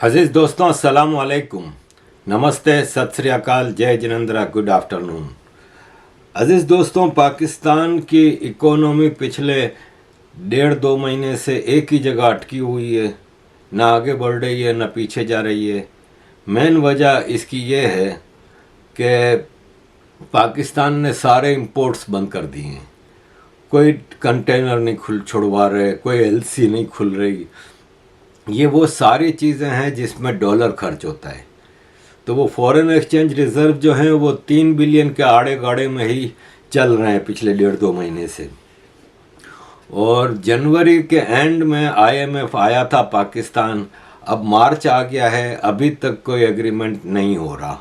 अजीज़ दोस्तों, अस्सलाम वालेकुम, नमस्ते, सत श्री अकाल, जय जिनेंद्रा, गुड आफ्टरनून। अजीज़ दोस्तों, पाकिस्तान की इकोनॉमी पिछले 1.5-2 महीने से एक ही जगह अटकी हुई है, ना आगे बढ़ रही है ना पीछे जा रही है। मेन वजह इसकी ये है कि पाकिस्तान ने सारे इंपोर्ट्स बंद कर दिए हैं। कोई कंटेनर नहीं छुड़वा रहे, कोई एलसी नहीं खुल रही। ये वो सारी चीज़ें हैं जिसमें डॉलर खर्च होता है। तो वो फॉरेन एक्सचेंज रिज़र्व जो हैं वो 3 बिलियन के आड़े गाड़े में ही चल रहे हैं पिछले 1.5-2 महीने से। और जनवरी के एंड में आईएमएफ आया था पाकिस्तान, अब मार्च आ गया है, अभी तक कोई एग्रीमेंट नहीं हो रहा।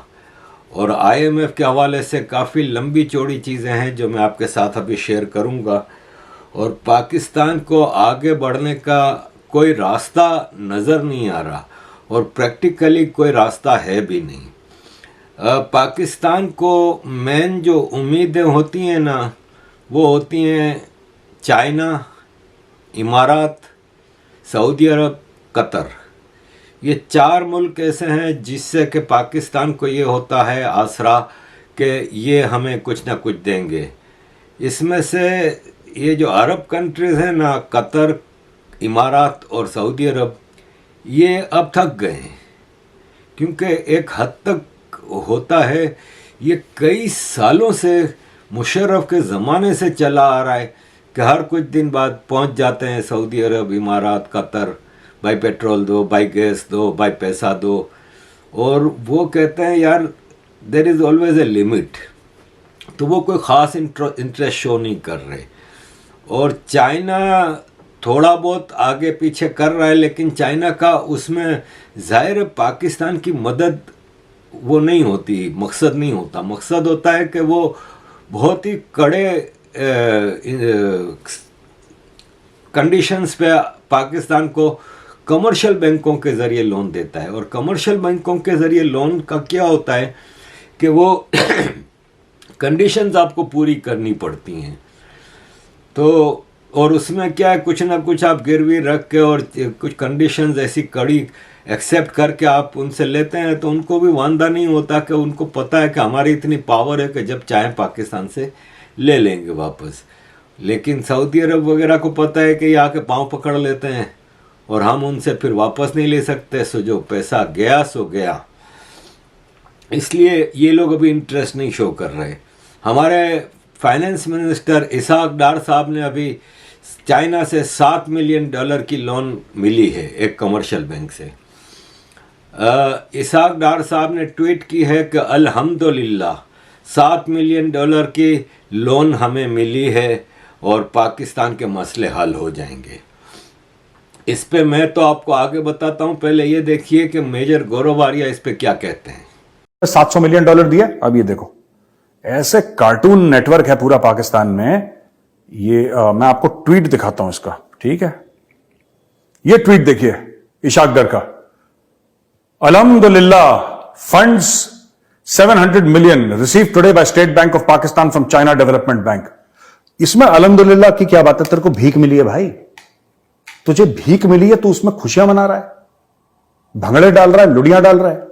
और आईएमएफ के हवाले से काफ़ी लंबी चौड़ी चीज़ें हैं जो मैं आपके साथ अभी शेयर करूंगा। और पाकिस्तान को आगे बढ़ने का कोई रास्ता नज़र नहीं आ रहा और प्रैक्टिकली कोई रास्ता है भी नहीं। पाकिस्तान को मेन जो उम्मीदें होती हैं ना, वो होती हैं चाइना, इमारात, सऊदी अरब, कतर। ये 4 मुल्क ऐसे हैं जिससे कि पाकिस्तान को ये होता है आसरा कि ये हमें कुछ ना कुछ देंगे। इसमें से ये जो अरब कंट्रीज़ हैं ना, कतर, इमारात और सऊदी अरब, ये अब थक गए हैं। क्योंकि एक हद तक होता है, ये कई सालों से मुशर्रफ के ज़माने से चला आ रहा है कि हर कुछ दिन बाद पहुंच जाते हैं सऊदी अरब, इमारात, कतर, भाई पेट्रोल दो, भाई गैस दो, भाई पैसा दो। और वो कहते हैं यार there is always a limit. तो वो कोई ख़ास इंटरेस्ट शो नहीं कर रहे। और चाइना थोड़ा बहुत आगे पीछे कर रहा है, लेकिन चाइना का उसमें ज़ाहिर पाकिस्तान की मदद वो नहीं होती, मकसद नहीं होता। मकसद होता है कि वो बहुत ही कड़े कंडीशंस पे पाकिस्तान को कमर्शियल बैंकों के ज़रिए लोन देता है। और कमर्शियल बैंकों के ज़रिए लोन का क्या होता है कि वो कंडीशंस आपको पूरी करनी पड़ती हैं। तो और उसमें क्या है, कुछ ना कुछ आप गिरवी रख के और कुछ कंडीशंस ऐसी कड़ी एक्सेप्ट करके आप उनसे लेते हैं, तो उनको भी वांदा नहीं होता कि उनको पता है कि हमारी इतनी पावर है कि जब चाहें पाकिस्तान से ले लेंगे वापस। लेकिन सऊदी अरब वगैरह को पता है कि ये आके पाँव पकड़ लेते हैं और हम उनसे फिर वापस नहीं ले सकते। सो जो पैसा गया सो गया। इसलिए ये लोग अभी इंटरेस्ट नहीं शो कर रहे। हमारे फाइनेंस मिनिस्टर इसहाक डार साहब ने अभी चाइना से $7 मिलियन की लोन मिली है एक कमर्शियल बैंक से। इसहाक डार साहब ने ट्वीट की है कि अल्हम्दुलिल्लाह $7 मिलियन की लोन हमें मिली है और पाकिस्तान के मसले हल हो जाएंगे। इस पे मैं तो आपको आगे बताता हूँ, पहले ये देखिए कि मेजर गौरव आर्या इस पे क्या कहते हैं। $700 मिलियन दिया। अब ये देखो, ऐसे कार्टून नेटवर्क है पूरा पाकिस्तान में। ये मैं आपको ट्वीट दिखाता हूं इसका, ठीक है। ये ट्वीट देखिए इशाक डर का। अल्हम्दुलिल्लाह funds 700 million receive today by state bank of Pakistan from China development bank. इसमें अल्हम्दुलिल्लाह की क्या बात है? तेरे को भीख मिली है भाई, तुझे भीख मिली है, तू उसमें खुशियां मना रहा है, भंगड़े डाल रहा है, लुड़ियां डाल रहा है।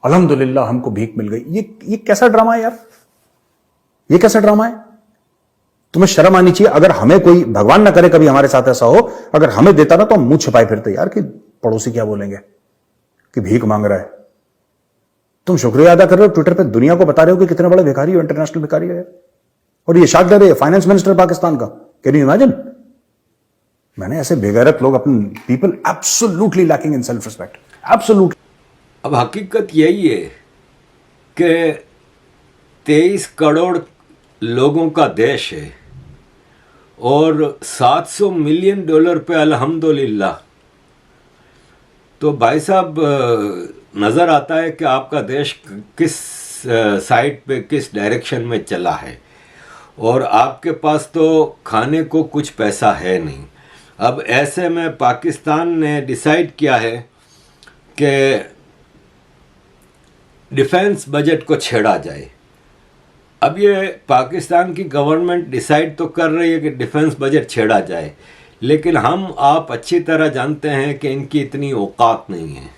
अल्हम्दुलिल्लाह हमको भीख मिल गई। ये कैसा ड्रामा है यार? ये कैसा ड्रामा है? तुम्हें शर्म आनी चाहिए। अगर हमें कोई, भगवान ना करे कभी हमारे साथ ऐसा हो, अगर हमें देता ना तो हम मुंह छिपाए फिरते यार कि पड़ोसी क्या बोलेंगे कि भीख मांग रहा है। तुम शुक्रिया अदा कर रहे हो, ट्विटर पे दुनिया को बता रहे हो कि कितने बड़े भिखारी हो, इंटरनेशनल भिखारी हो। और ये शाक डर है, फाइनेंस मिनिस्टर पाकिस्तान का। Can you imagine? मैंने ऐसे बेगैरत लोग, अपने people absolutely lacking in self respect, absolutely. अब हकीकत यही है कि 23 करोड़ लोगों का देश है और $700 मिलियन पे अल्हम्दुलिल्लाह। तो भाई साहब, नज़र आता है कि आपका देश किस साइड पे, किस डायरेक्शन में चला है। और आपके पास तो खाने को कुछ पैसा है नहीं। अब ऐसे में पाकिस्तान ने डिसाइड किया है कि डिफेंस बजट को छेड़ा जाए। अब ये पाकिस्तान की गवर्नमेंट डिसाइड तो कर रही है कि डिफेंस बजट छेड़ा जाए, लेकिन हम आप अच्छी तरह जानते हैं कि इनकी इतनी औकात नहीं है।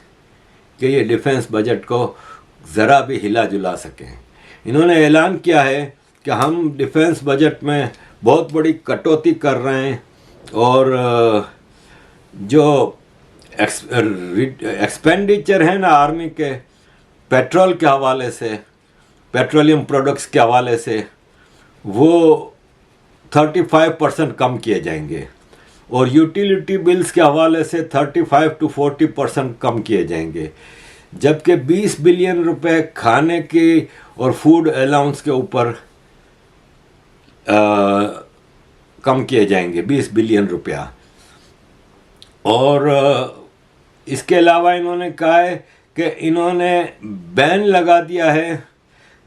कि ये डिफेंस बजट को ज़रा भी हिला जुला सकें। इन्होंने ऐलान किया है कि हम डिफेंस बजट में बहुत बड़ी कटौती कर रहे हैं और जो एक्सपेंडिचर है ना आर्मी के पेट्रोल के हवाले से, पेट्रोलियम प्रोडक्ट्स के हवाले से, वो 35% कम किए जाएंगे और यूटिलिटी बिल्स के हवाले से 35 to 40% कम किए जाएंगे, जबकि 20 बिलियन रुपए खाने की और फूड अलाउंस के ऊपर कम किए जाएंगे, 20 बिलियन रुपया। और इसके अलावा इन्होंने कहा है कि इन्होंने बैन लगा दिया है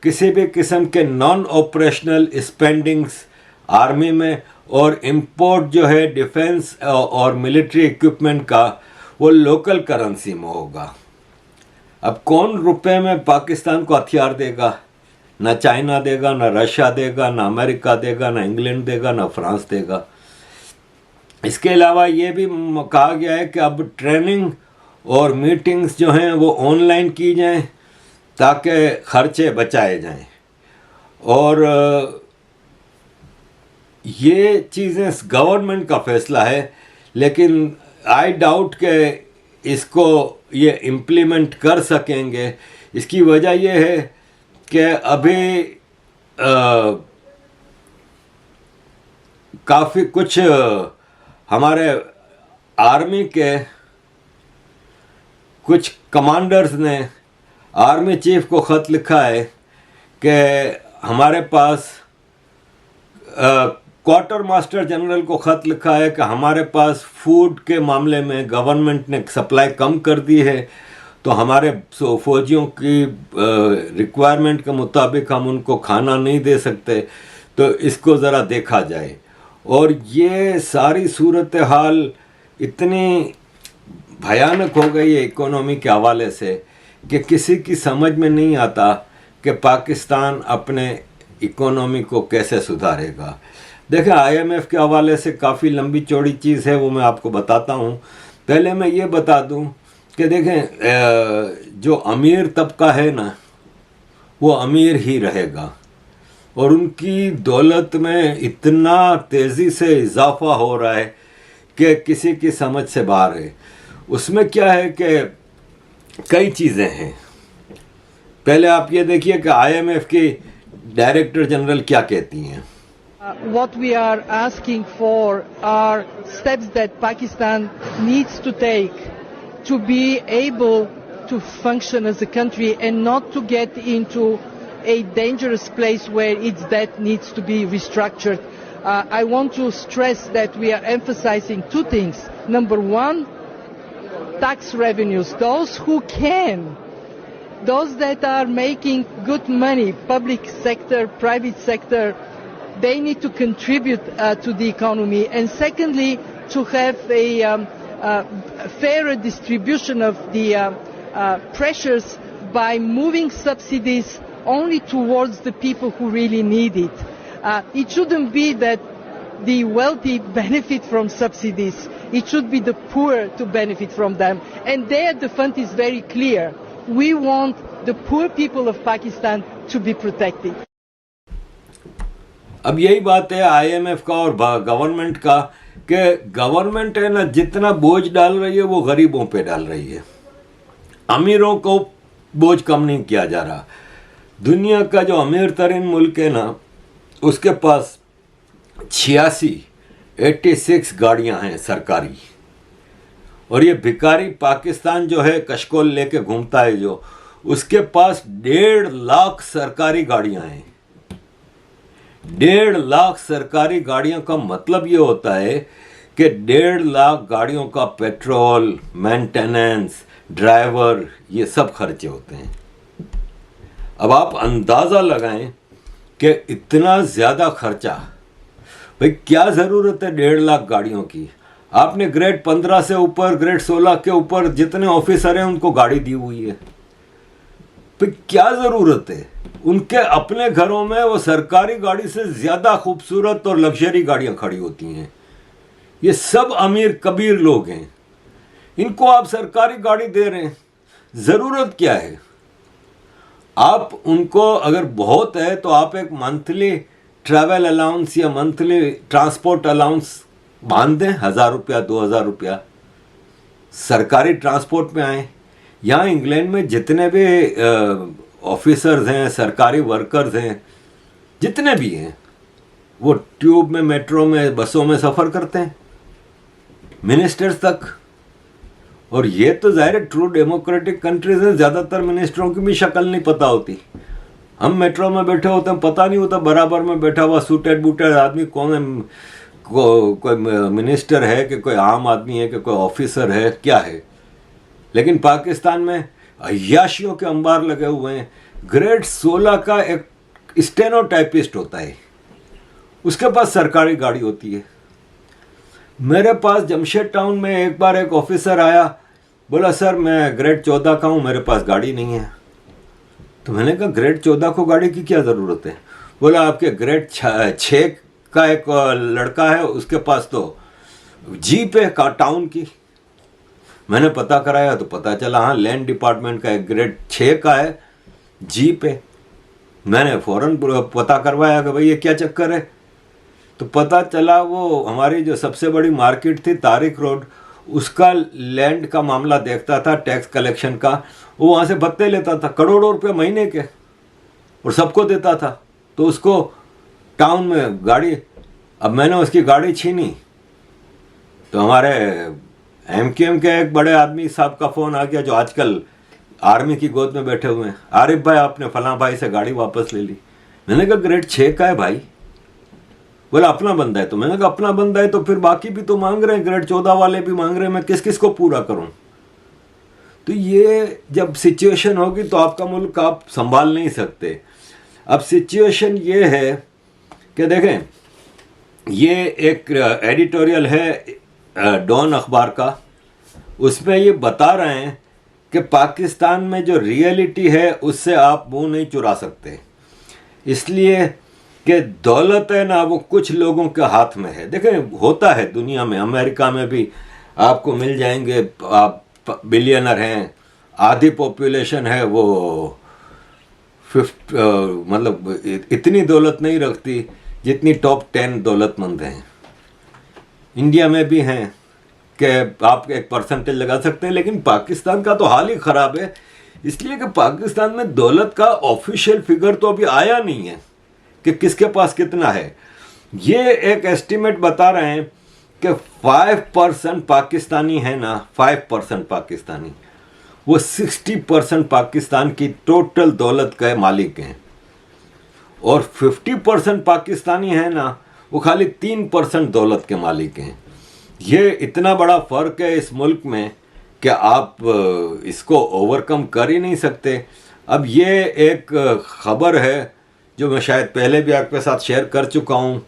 किसी भी किस्म के नॉन ऑपरेशनल स्पेंडिंग्स आर्मी में, और इंपोर्ट जो है डिफेंस और मिलिट्री इक्विपमेंट का वो लोकल करेंसी में होगा। अब कौन रुपए में पाकिस्तान को हथियार देगा? ना चाइना देगा, ना रशिया देगा, ना अमेरिका देगा, ना इंग्लैंड देगा, ना फ्रांस देगा। इसके अलावा ये भी कहा गया है कि अब ट्रेनिंग और मीटिंग्स जो हैं वो ऑनलाइन की जाएं ताकि खर्चे बचाए जाएं। और ये चीज़ें गवर्नमेंट का फैसला है, लेकिन आई डाउट के इसको ये इम्प्लीमेंट कर सकेंगे। इसकी वजह ये है कि अभी काफ़ी कुछ हमारे आर्मी के कुछ कमांडर्स ने आर्मी चीफ को ख़त लिखा है कि हमारे पास क्वार्टर मास्टर जनरल को ख़त लिखा है कि हमारे पास फूड के मामले में गवर्नमेंट ने सप्लाई कम कर दी है, तो हमारे फौजियों की रिक्वायरमेंट के मुताबिक हम उनको खाना नहीं दे सकते, तो इसको ज़रा देखा जाए। और ये सारी सूरत हाल इतनी भयानक हो गई है इकोनॉमी के हवाले से कि किसी की समझ में नहीं आता कि पाकिस्तान अपने इकोनॉमी को कैसे सुधारेगा। देखें, IMF के हवाले से काफ़ी लंबी चौड़ी चीज़ है, वो मैं आपको बताता हूँ। पहले मैं ये बता दूँ कि देखें, जो अमीर तबका है ना वो अमीर ही रहेगा और उनकी दौलत में इतना तेज़ी से इजाफा हो रहा है कि किसी की समझ से बाहर है। उसमें क्या है कि कई चीज़ें हैं। पहले आप ये देखिए कि IMF की डायरेक्टर जनरल क्या कहती हैं। What we are asking for are steps that Pakistan needs to take to be able to function as a country and not to get into a dangerous place where its debt needs to be restructured. I want to stress that we are emphasizing two things. Number one, tax revenues. Those who can, those that are making good money, public sector, private sector, they need to contribute to the economy. And secondly, to have a fairer distribution of the pressures by moving subsidies only towards the people who really need it. It shouldn't be that the wealthy benefit from subsidies. It should be the poor to benefit from them. And there the fund is very clear. We want the poor people of Pakistan to be protected. अब यही बात है IMF का और government का कि government है ना जितना बोझ डाल रही है वो गरीबों पे डाल रही है, अमीरों को बोझ कम नहीं किया जा रहा। दुनिया का जो अमीर तरीन मुल्क है ना उसके पास 86 गाड़ियां हैं सरकारी, और ये भिखारी पाकिस्तान जो है कशकोल लेके घूमता है जो, उसके पास 1.5 लाख सरकारी गाड़ियां हैं। 1.5 लाख सरकारी गाड़ियों का मतलब ये होता है कि 1.5 लाख गाड़ियों का पेट्रोल, मेंटेनेंस, ड्राइवर, ये सब खर्चे होते हैं। अब आप अंदाज़ा लगाएं कि इतना ज़्यादा खर्चा, भाई क्या ज़रूरत है 1.5 लाख गाड़ियों की? आपने ग्रेड 15 से ऊपर, ग्रेड 16 के ऊपर जितने ऑफिसर हैं उनको गाड़ी दी हुई है, भाई क्या ज़रूरत है? उनके अपने घरों में वो सरकारी गाड़ी से ज़्यादा खूबसूरत और लग्जरी गाड़ियां खड़ी होती हैं। ये सब अमीर कबीर लोग हैं, इनको आप सरकारी गाड़ी दे रहे हैं, ज़रूरत क्या है? आप उनको अगर बहुत है तो आप एक मंथली ट्रैवल अलाउंस या मंथली ट्रांसपोर्ट अलाउंस बांध दें, 1,000 रुपया 2,000 रुपया, सरकारी ट्रांसपोर्ट में आए। यहाँ इंग्लैंड में जितने भी ऑफिसर्स हैं, सरकारी वर्कर्स हैं, जितने भी हैं, वो ट्यूब में, मेट्रो में, बसों में सफ़र करते हैं, मिनिस्टर्स तक। और ये तो ज़ाहिर है ट्रू डेमोक्रेटिक कंट्रीज हैं, ज़्यादातर मिनिस्टरों की भी शक्ल नहीं पता होती। हम मेट्रो में बैठे होते हैं, पता नहीं होता बराबर में बैठा हुआ सूटेड बूटेड आदमी कौन है, कोई मिनिस्टर है कि कोई आम आदमी है कि कोई ऑफिसर है, क्या है। लेकिन पाकिस्तान में अय्याशियों के अंबार लगे हुए हैं। ग्रेड 16 का एक स्टेनोटाइपिस्ट होता है, उसके पास सरकारी गाड़ी होती है। मेरे पास जमशेद टाउन में एक बार एक ऑफिसर आया, बोला सर मैं ग्रेड 14 का हूँ, मेरे पास गाड़ी नहीं है। तो मैंने कहा ग्रेड 14 को गाड़ी की क्या ज़रूरत है? बोला आपके ग्रेड 6 का एक लड़का है, उसके पास तो जीप है टाउन की। मैंने पता कराया तो पता चला हाँ, लैंड डिपार्टमेंट का एक ग्रेड 6 का है, जीप है। मैंने फ़ौरन पता करवाया कि भाई ये क्या चक्कर है। तो पता चला वो हमारी जो सबसे बड़ी मार्केट थी तारिक रोड, उसका लैंड का मामला देखता था, टैक्स कलेक्शन का। वो वहाँ से भत्ते लेता था, करोड़ों रुपए महीने के, और सबको देता था। तो उसको टाउन में गाड़ी, अब मैंने उसकी गाड़ी छीनी तो हमारे MQM के एक बड़े आदमी साहब का फ़ोन आ गया, जो आजकल आर्मी की गोद में बैठे हुए हैं। आरिफ भाई आपने फलां भाई से गाड़ी वापस ले ली। मैंने कहा ग्रेड 6 का है भाई। बोला अपना बंदा है। तो मैंने कहा अपना बंदा है तो फिर बाकी भी तो मांग रहे हैं, ग्रेड 14 वाले भी मांग रहे हैं, मैं किस किस को पूरा करूं? तो ये जब सिचुएशन होगी तो आपका मुल्क आप संभाल नहीं सकते। अब सिचुएशन ये है कि देखें, ये एक एडिटोरियल है डॉन अखबार का, उसमें ये बता रहे हैं कि पाकिस्तान में जो रियलिटी है उससे आप मुंह नहीं चुरा सकते, इसलिए कि दौलत है ना वो कुछ लोगों के हाथ में है। देखें होता है दुनिया में, अमेरिका में भी आपको मिल जाएंगे, आप बिलियनर हैं, आधी पॉपुलेशन है वो 50 मतलब इतनी दौलत नहीं रखती जितनी टॉप 10 दौलतमंद हैं। इंडिया में भी हैं कि आप एक परसेंटेज लगा सकते हैं, लेकिन पाकिस्तान का तो हाल ही ख़राब है, इसलिए कि पाकिस्तान में दौलत का ऑफिशियल फिगर तो अभी आया नहीं है कि किसके पास कितना है। ये एक एस्टिमेट बता रहे हैं कि 5% पाकिस्तानी है ना, 5% पाकिस्तानी वो 60% पाकिस्तान की टोटल दौलत के मालिक हैं, और 50% पाकिस्तानी है ना वो खाली 3% दौलत के मालिक हैं। ये इतना बड़ा फ़र्क है इस मुल्क में कि आप इसको ओवरकम कर ही नहीं सकते। अब ये एक ख़बर है जो मैं शायद पहले भी आपके साथ शेयर कर चुका हूँ।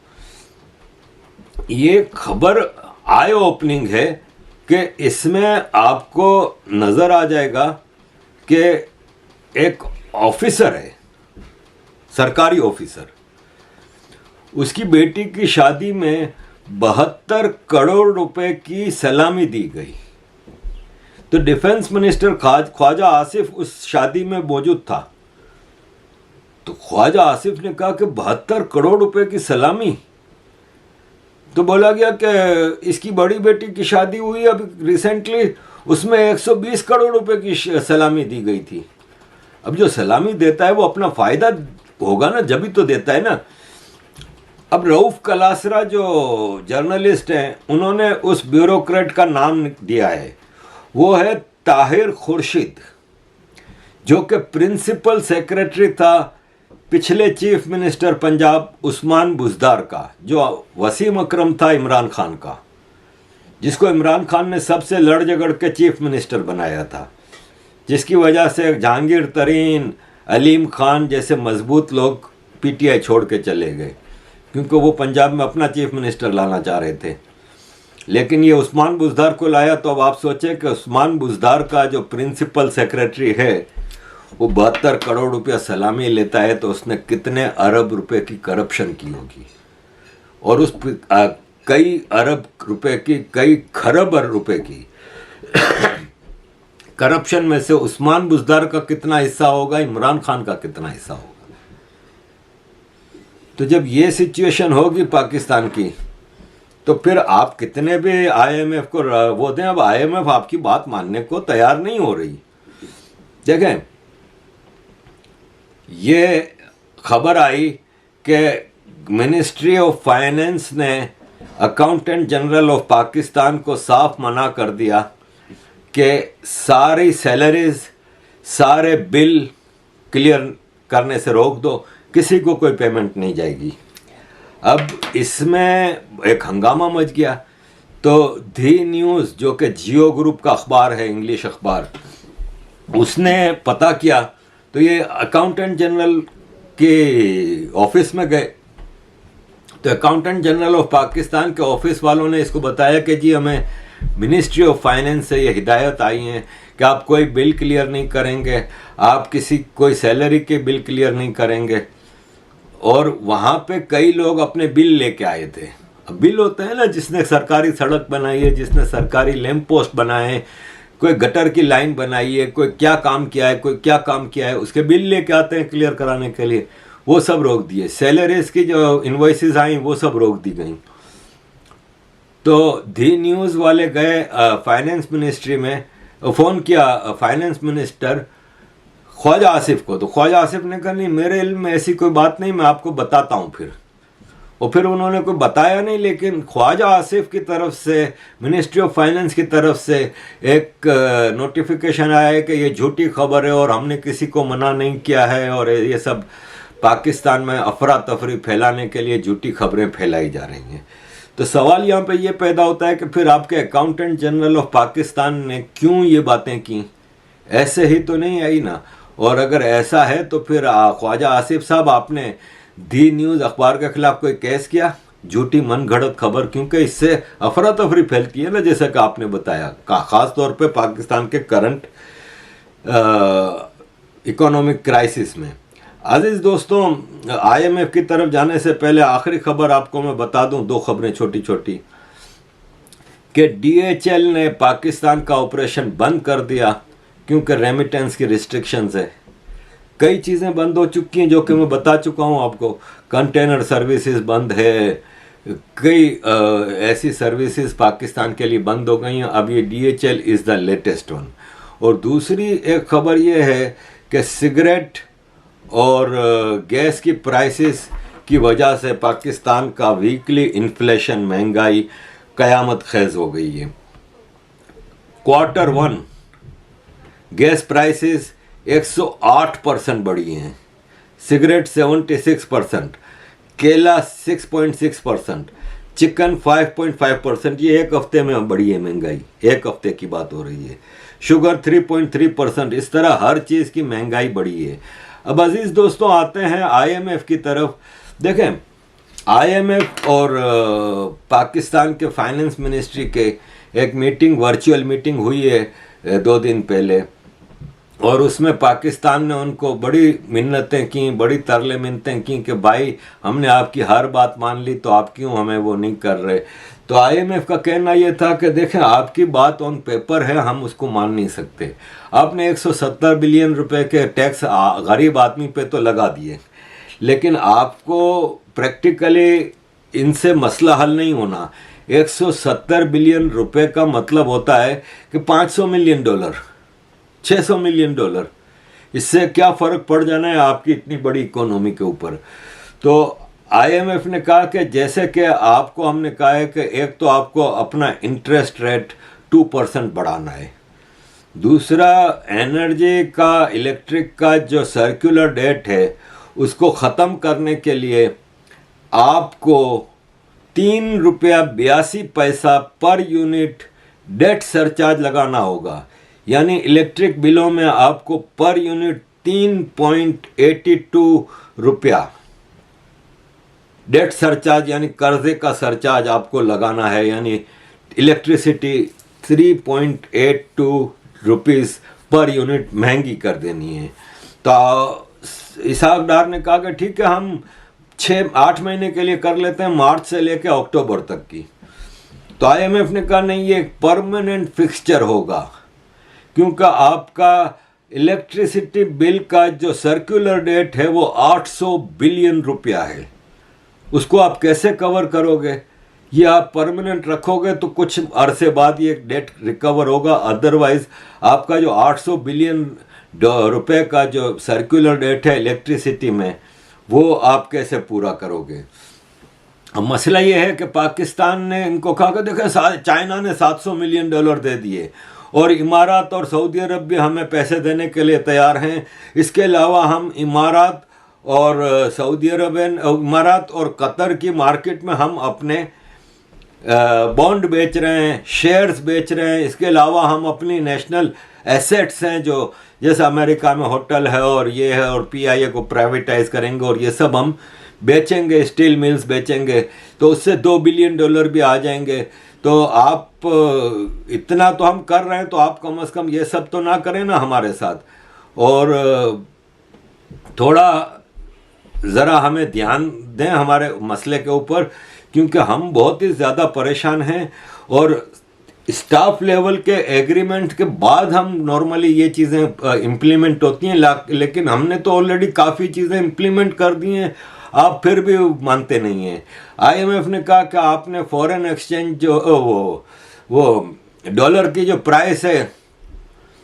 ये खबर आई ओपनिंग है कि इसमें आपको नज़र आ जाएगा कि एक ऑफिसर है, सरकारी ऑफिसर, उसकी बेटी की शादी में 72 करोड़ रुपए की सलामी दी गई। तो डिफेंस मिनिस्टर ख्वाजा आसिफ उस शादी में मौजूद था। तो ख्वाजा आसिफ ने कहा कि 72 करोड़ रुपए की सलामी। तो बोला गया कि इसकी बड़ी बेटी की शादी हुई अभी रिसेंटली, उसमें 120 करोड़ रुपए की सलामी दी गई थी। अब जो सलामी देता है वो अपना फ़ायदा होगा ना, जब ही तो देता है ना। अब रऊफ़ कलासरा जो जर्नलिस्ट हैं, उन्होंने उस ब्यूरोक्रेट का नाम दिया है, वो है ताहिर खुर्शीद, जो कि प्रिंसिपल सेक्रेटरी था पिछले चीफ मिनिस्टर पंजाब उस्मान बुज़दार का, जो वसीम अकरम था इमरान खान का, जिसको इमरान खान ने सबसे लड़ झगड़ के चीफ मिनिस्टर बनाया था, जिसकी वजह से जहांगीर तरीन, अलीम खान जैसे मजबूत लोग PTI छोड़ के चले गए, क्योंकि वो पंजाब में अपना चीफ मिनिस्टर लाना चाह रहे थे। लेकिन ये उस्मान बुज़दार को लाया। तो अब आप सोचें कि उस्मान बुज़दार का जो प्रिंसिपल सेक्रेटरी है वो 72 करोड़ रुपया सलामी लेता है, तो उसने कितने अरब रुपए की करप्शन की होगी, और उस कई अरब रुपए की, कई खरब रुपए की करप्शन में से उस्मान बुज़दार का कितना हिस्सा होगा, इमरान खान का कितना हिस्सा होगा। तो जब ये सिचुएशन होगी पाकिस्तान की, तो फिर आप कितने भी आईएमएफ को वो दें, अब आईएमएफ आपकी बात मानने को तैयार नहीं हो रही। देखें, ये खबर आई कि मिनिस्ट्री ऑफ फाइनेंस ने अकाउंटेंट जनरल ऑफ पाकिस्तान को साफ मना कर दिया कि सारी सैलरीज, सारे बिल क्लियर करने से रोक दो, किसी को कोई पेमेंट नहीं जाएगी। अब इसमें एक हंगामा मच गया। तो दी न्यूज़ जो कि जियो ग्रुप का अखबार है, इंग्लिश अखबार, उसने पता किया तो ये अकाउंटेंट जनरल के ऑफिस में गए। तो अकाउंटेंट जनरल ऑफ पाकिस्तान के ऑफिस वालों ने इसको बताया कि जी हमें मिनिस्ट्री ऑफ फाइनेंस से ये हिदायत आई है कि आप कोई बिल क्लियर नहीं करेंगे, आप कोई सैलरी के बिल क्लियर नहीं करेंगे। और वहाँ पे कई लोग अपने बिल लेके आए थे। अब बिल होते हैं ना, जिसने सरकारी सड़क बनाई है, जिसने सरकारी लैंप पोस्ट बनाए हैं, कोई गटर की लाइन बनाई है, कोई क्या काम किया है, कोई क्या काम किया है, उसके बिल लेके आते हैं क्लियर कराने के लिए। वो सब रोक दिए। सैलरीज की जो इन्वॉइसेस आई वो सब रोक दी गई। तो दी न्यूज़ वाले गए फाइनेंस मिनिस्ट्री में, फ़ोन किया फाइनेंस मिनिस्टर ख्वाजा आसिफ को। तो ख्वाजा आसिफ ने कहा नहीं, मेरे इल्म में ऐसी कोई बात नहीं, मैं आपको बताता हूँ फिर। और फिर उन्होंने कोई बताया नहीं, लेकिन ख्वाजा आसिफ की तरफ से, मिनिस्ट्री ऑफ फाइनेंस की तरफ से एक नोटिफिकेशन आया है कि ये झूठी खबर है और हमने किसी को मना नहीं किया है, और ये सब पाकिस्तान में अफरा तफरी फैलाने के लिए झूठी खबरें फैलाई जा रही हैं। तो सवाल यहाँ पे ये पैदा होता है कि फिर आपके अकाउंटेंट जनरल ऑफ पाकिस्तान ने क्यों ये बातें की? ऐसे ही तो नहीं आई ना। और अगर ऐसा है तो फिर ख्वाजा आसिफ साहब, आपने दी न्यूज़ अखबार के खिलाफ कोई केस किया? झूठी मन घड़त खबर, क्योंकि इससे अफरा तफरी फैलती है ना, जैसा कि आपने बताया, ख़ास तौर पे पाकिस्तान के करंट इकोनॉमिक क्राइसिस में। अजीज़ दोस्तों, आईएमएफ की तरफ जाने से पहले आखिरी खबर आपको मैं बता दूं, दो खबरें छोटी छोटी, कि डीएचएल ने पाकिस्तान का ऑपरेशन बंद कर दिया क्योंकि रेमिटेंस की रिस्ट्रिक्शंस है। कई चीज़ें बंद हो चुकी हैं जो कि मैं बता चुका हूं आपको। कंटेनर सर्विसेज बंद है, कई ऐसी सर्विसेज पाकिस्तान के लिए बंद हो गई हैं। अब ये DHL is the latest one. और दूसरी एक खबर ये है कि सिगरेट और गैस की प्राइसेस की वजह से पाकिस्तान का वीकली इन्फ्लेशन, महंगाई कयामत खेज हो गई है। क्वार्टर 1 गैस प्राइसेस 108% बढ़ी हैं, सिगरेट 76%, केला 6.6%, चिकन 5.5%। ये एक हफ्ते में बढ़ी है महंगाई, एक हफ्ते की बात हो रही है। शुगर 3.3%। इस तरह हर चीज़ की महंगाई बढ़ी है। अब अजीज़ दोस्तों, आते हैं आईएमएफ की तरफ। देखें, आईएमएफ और पाकिस्तान के फाइनेंस मिनिस्ट्री के एक मीटिंग, वर्चुअल मीटिंग हुई है 2 दिन पहले, और उसमें पाकिस्तान ने उनको बड़ी मिन्नतें की, बड़ी तरले मिन्नतें की कि भाई हमने आपकी हर बात मान ली, तो आप क्यों हमें वो नहीं कर रहे। तो आईएमएफ का कहना ये था कि देखें, आपकी बात ऑन पेपर है, हम उसको मान नहीं सकते। आपने 170 बिलियन रुपए के टैक्स गरीब आदमी पे तो लगा दिए, लेकिन आपको प्रैक्टिकली इनसे मसला हल नहीं होना। 170 बिलियन रुपए का मतलब होता है कि $500 मिलियन, $600 मिलियन। इससे क्या फ़र्क पड़ जाना है आपकी इतनी बड़ी इकोनॉमी के ऊपर। तो आईएमएफ ने कहा कि जैसे कि आपको हमने कहा है कि एक तो आपको अपना इंटरेस्ट रेट 2% बढ़ाना है, दूसरा एनर्जी का, इलेक्ट्रिक का जो सर्कुलर डेट है उसको ख़त्म करने के लिए आपको ₹3.82 पर यूनिट डेट सरचार्ज लगाना होगा। यानी इलेक्ट्रिक बिलों में आपको पर यूनिट 3.82 रुपया डेट सरचार्ज, यानी कर्जे का सरचार्ज आपको लगाना है। यानी इलेक्ट्रिसिटी 3.82 रुपीज़ पर यूनिट महंगी कर देनी है। तो इसहाक डार ने कहा कि ठीक है, हम 6-8 महीने के लिए कर लेते हैं, मार्च से लेकर अक्टूबर तक की। तो आईएमएफ ने कहा नहीं, ये एक परमानेंट फिक्सचर होगा क्योंकि आपका इलेक्ट्रिसिटी बिल का जो सर्कुलर डेट है वो 800 बिलियन रुपया है। उसको आप कैसे कवर करोगे? ये आप परमानेंट रखोगे तो कुछ अरसे बाद ये डेट रिकवर होगा, अदरवाइज आपका जो 800 बिलियन रुपए का जो सर्कुलर डेट है इलेक्ट्रिसिटी में, वो आप कैसे पूरा करोगे? अब मसला ये है कि पाकिस्तान ने इनको कहा कि देखो चाइना ने $700 मिलियन दे दिए और इमारात और सऊदी अरब भी हमें पैसे देने के लिए तैयार हैं। इसके अलावा हम इमारात और सऊदी अरब, इमारात और कतर की मार्केट में हम अपने बॉन्ड बेच रहे हैं, शेयर्स बेच रहे हैं। इसके अलावा हम अपनी नेशनल एसेट्स हैं जो जैसे अमेरिका में होटल है और ये है, और पीआईए को प्राइवेटाइज करेंगे और ये सब हम बेचेंगे, स्टील मिल्स बेचेंगे, तो उससे $2 बिलियन भी आ जाएंगे। तो आप इतना तो हम कर रहे हैं, तो आप कम से कम ये सब तो ना करें ना हमारे साथ, और थोड़ा ज़रा हमें ध्यान दें हमारे मसले के ऊपर, क्योंकि हम बहुत ही ज़्यादा परेशान हैं। और स्टाफ लेवल के एग्रीमेंट के बाद हम नॉर्मली ये चीज़ें इम्प्लीमेंट होती हैं, लेकिन हमने तो ऑलरेडी काफ़ी चीज़ें इम्प्लीमेंट कर दी हैं, आप फिर भी मानते नहीं हैं। आईएमएफ ने कहा कि आपने फॉरेन एक्सचेंज जो वो डॉलर की जो प्राइस है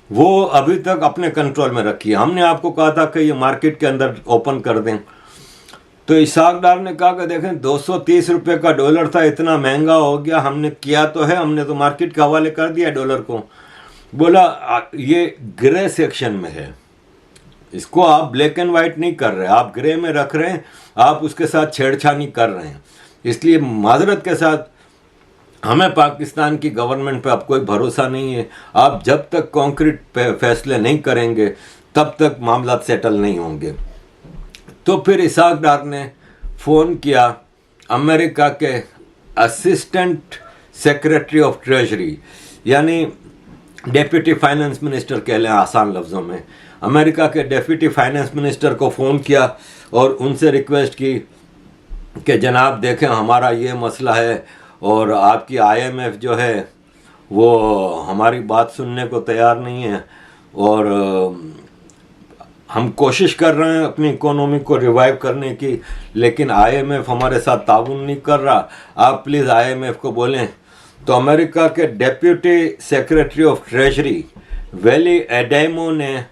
वो अभी तक अपने कंट्रोल में रखी है। हमने आपको कहा था कि ये मार्केट के अंदर ओपन कर दें, तो इसाक डार ने कहा कि देखें 230 रुपये का डॉलर था, इतना महंगा हो गया, हमने किया तो है, हमने तो मार्केट के हवाले कर दिया डॉलर को। बोला ये ग्रे सेक्शन में है, इसको आप ब्लैक एंड वाइट नहीं कर रहे, आप ग्रे में रख रहे हैं, आप उसके साथ छेड़छानी कर रहे हैं। इसलिए माजरत के साथ हमें पाकिस्तान की गवर्नमेंट पे अब कोई भरोसा नहीं है। आप जब तक कॉन्क्रीट फैसले नहीं करेंगे तब तक मामला सेटल नहीं होंगे। तो फिर इसाक डार ने फ़ोन किया अमेरिका के असिस्टेंट सेक्रेटरी ऑफ ट्रेजरी, यानी डेप्यूटी फाइनेंस मिनिस्टर कह लें आसान लफ्ज़ों में, अमेरिका के डेप्यूटी फाइनेंस मिनिस्टर को फ़ोन किया और उनसे रिक्वेस्ट की कि जनाब देखें हमारा ये मसला है और आपकी आईएमएफ जो है वो हमारी बात सुनने को तैयार नहीं है, और हम कोशिश कर रहे हैं अपनी इकोनॉमी को रिवाइव करने की, लेकिन आईएमएफ हमारे साथ ताउन नहीं कर रहा, आप प्लीज़ आईएमएफ को बोलें। तो अमेरिका के डेप्यूटी सेक्रेटरी ऑफ ट्रेजरी वेली एडेमो ने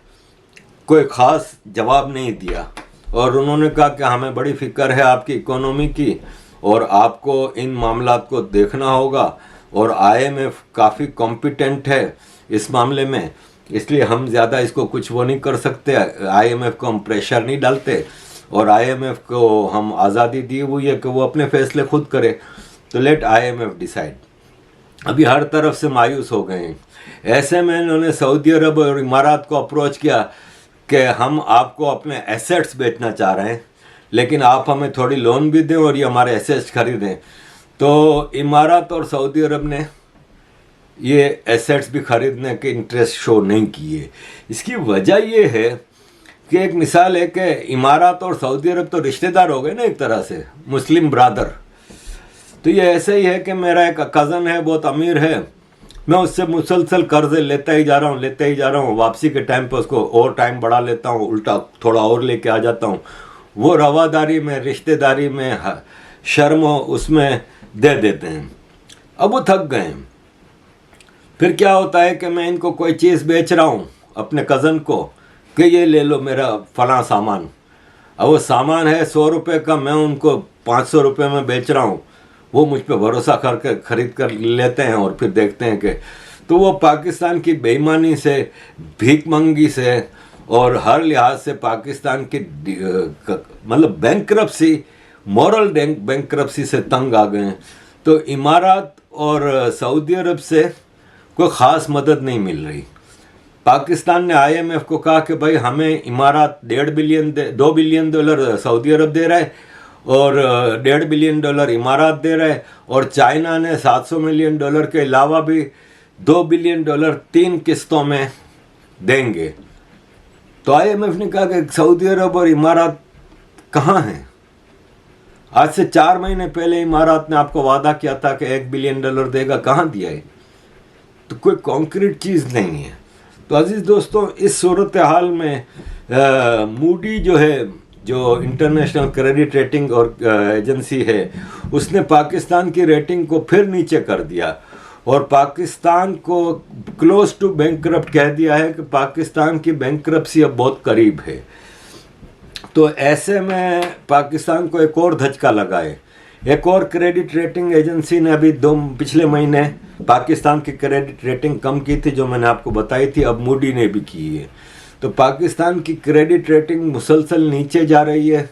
कोई ख़ास जवाब नहीं दिया, और उन्होंने कहा कि हमें बड़ी फ़िक्र है आपकी इकोनॉमी की और आपको इन मामलात को देखना होगा, और आईएमएफ काफ़ी कॉम्पिटेंट है इस मामले में, इसलिए हम ज़्यादा इसको कुछ वो नहीं कर सकते, आईएमएफ को हम प्रेशर नहीं डालते, और आईएमएफ को हम आज़ादी दी हुई है कि वो अपने फैसले खुद करे, तो लेट आईएमएफ डिसाइड। अभी हर तरफ से मायूस हो गए हैं। ऐसे में इन्होंने सऊदी अरब और इमारात को अप्रोच किया कि हम आपको अपने एसेट्स बेचना चाह रहे हैं, लेकिन आप हमें थोड़ी लोन भी दें और ये हमारे एसेट्स खरीदें। तो इमारात और सऊदी अरब ने ये एसेट्स भी खरीदने के इंटरेस्ट शो नहीं किए। इसकी वजह ये है कि एक मिसाल है कि इमारात और सऊदी अरब तो रिश्तेदार हो गए ना एक तरह से, मुस्लिम ब्रादर। तो ये ऐसे ही है कि मेरा एक कज़न है, बहुत अमीर है, मैं उससे मुसलसल कर्जे लेता ही जा रहा हूँ, वापसी के टाइम पर उसको और टाइम बढ़ा लेता हूँ, उल्टा थोड़ा और लेके आ जाता हूँ। वो रवादारी में, रिश्तेदारी में, शर्म उसमें दे देते हैं। अब वो थक गए हैं। फिर क्या होता है कि मैं इनको कोई चीज़ बेच रहा हूँ अपने कज़न को कि ये ले लो मेरा फ़लाँ सामान, अब वो सामान है 100 रुपये का, मैं उनको 500 रुपये में बेच रहा हूँ, वो मुझ पे भरोसा करके ख़रीद कर लेते हैं, और फिर देखते हैं कि तो वो पाकिस्तान की बेईमानी से, भीखमंगी से और हर लिहाज से पाकिस्तान की मतलब बैंकरप्सी, मॉरल बैंकरप्सी से तंग आ गए हैं। तो इमारात और सऊदी अरब से कोई ख़ास मदद नहीं मिल रही। पाकिस्तान ने आईएमएफ को कहा कि भाई हमें इमारात $2 बिलियन सऊदी अरब दे रहा है और $1.5 बिलियन इमारात दे रहा है, और चाइना ने $700 मिलियन के अलावा भी $2 बिलियन 3 किस्तों में देंगे। तो आईएमएफ ने कहा कि सऊदी अरब और इमारात कहाँ हैं? आज से 4 महीने पहले इमारात ने आपको वादा किया था कि $1 बिलियन देगा, कहाँ दिया है? तो कोई कॉन्क्रीट चीज़ नहीं है। तो अजीज़ दोस्तों, इस सूरत हाल में मूडी जो है, जो इंटरनेशनल क्रेडिट रेटिंग और एजेंसी है, उसने पाकिस्तान की रेटिंग को फिर नीचे कर दिया और पाकिस्तान को क्लोज टू बैंकरप्ट कह दिया है कि पाकिस्तान की बैंकरप्सी अब बहुत करीब है। तो ऐसे में पाकिस्तान को एक और धचका लगा है। एक और क्रेडिट रेटिंग एजेंसी ने अभी पिछले महीने पाकिस्तान की क्रेडिट रेटिंग कम की थी, जो मैंने आपको बताई थी, अब मूडी ने भी की है। तो पाकिस्तान की क्रेडिट रेटिंग मुसलसल नीचे जा रही है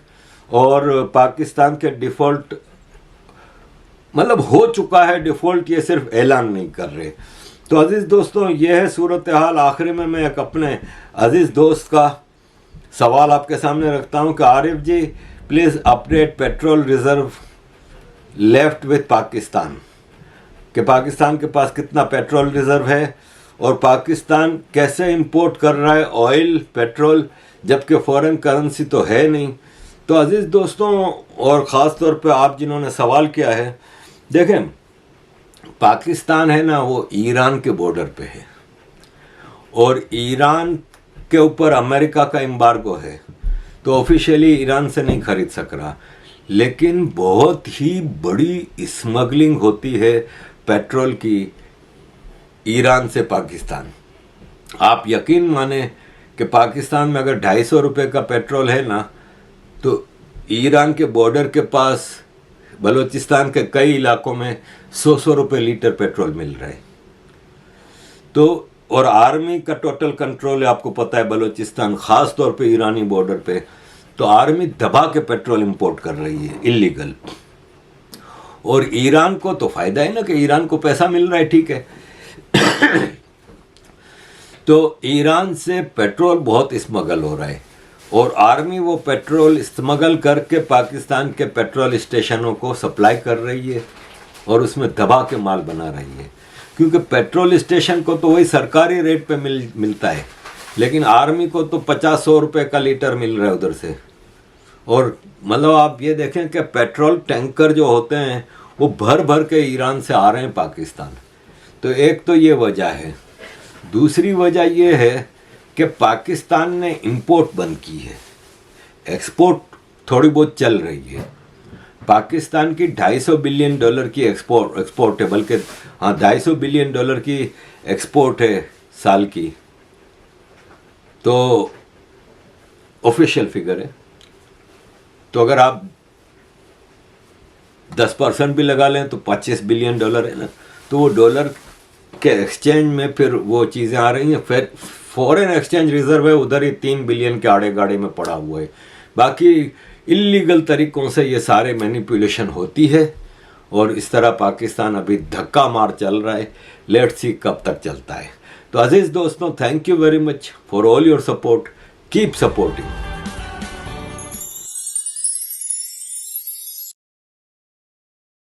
और पाकिस्तान के डिफ़ॉल्ट मतलब हो चुका है डिफ़ॉल्ट, ये सिर्फ ऐलान नहीं कर रहे। तो अजीज़ दोस्तों, ये है सूरत हाल। आखिर में मैं एक अपने अजीज़ दोस्त का सवाल आपके सामने रखता हूँ कि Arif ji, please update petrol reserve left with Pakistan, कि पाकिस्तान के पास कितना पेट्रोल रिज़र्व है और पाकिस्तान कैसे इंपोर्ट कर रहा है ऑयल, पेट्रोल, जबकि फॉरेन करेंसी तो है नहीं। तो अजीज़ दोस्तों, और ख़ास तौर पे आप जिन्होंने सवाल किया है, देखें पाकिस्तान है ना, वो ईरान के बॉर्डर पे है और ईरान के ऊपर अमेरिका का एम्बार्गो है, तो ऑफिशियली ईरान से नहीं खरीद सक रहा। लेकिन बहुत ही बड़ी स्मगलिंग होती है पेट्रोल की ईरान से पाकिस्तान। आप यकीन माने कि पाकिस्तान में अगर 250 रुपये का पेट्रोल है ना, तो ईरान के बॉर्डर के पास बलूचिस्तान के कई इलाकों में 100 रुपये लीटर पेट्रोल मिल रहा है। तो और आर्मी का टोटल कंट्रोल है, आपको पता है, बलूचिस्तान, ख़ास तौर पे ईरानी बॉर्डर पे। तो आर्मी दबा के पेट्रोल इंपोर्ट कर रही है इलीगल, और ईरान को तो फ़ायदा है ना कि ईरान को पैसा मिल रहा है, ठीक है। तो ईरान से पेट्रोल बहुत स्मगल हो रहा है और आर्मी वो पेट्रोल स्मगल करके पाकिस्तान के पेट्रोल स्टेशनों को सप्लाई कर रही है और उसमें दबा के माल बना रही है, क्योंकि पेट्रोल स्टेशन को तो वही सरकारी रेट पे मिलता है, लेकिन आर्मी को तो 50-100 रुपये का लीटर मिल रहा है उधर से। और मतलब आप ये देखें कि पेट्रोल टैंकर जो होते हैं वो भर भर के ईरान से आ रहे हैं पाकिस्तान। तो एक तो ये वजह है। दूसरी वजह ये है कि पाकिस्तान ने इंपोर्ट बंद की है, एक्सपोर्ट थोड़ी बहुत चल रही है। पाकिस्तान की $250 बिलियन की एक्सपोर्ट है, बल्कि हाँ $250 बिलियन की एक्सपोर्ट है साल की, तो ऑफिशियल फिगर है। तो अगर आप 10% भी लगा लें तो $25 बिलियन है ना। तो वो डॉलर के एक्सचेंज में फिर वो चीज़ें आ रही हैं। फिर फॉरेन एक्सचेंज रिजर्व है उधर ही 3 बिलियन के आड़े गाड़े में पड़ा हुआ है। बाकी इलीगल तरीक़ों से ये सारे मैनिपुलेशन होती है और इस तरह पाकिस्तान अभी धक्का मार चल रहा है। लेट्स सी कब तक चलता है। तो अजीज़ दोस्तों, thank you very much for all your support. Keep supporting.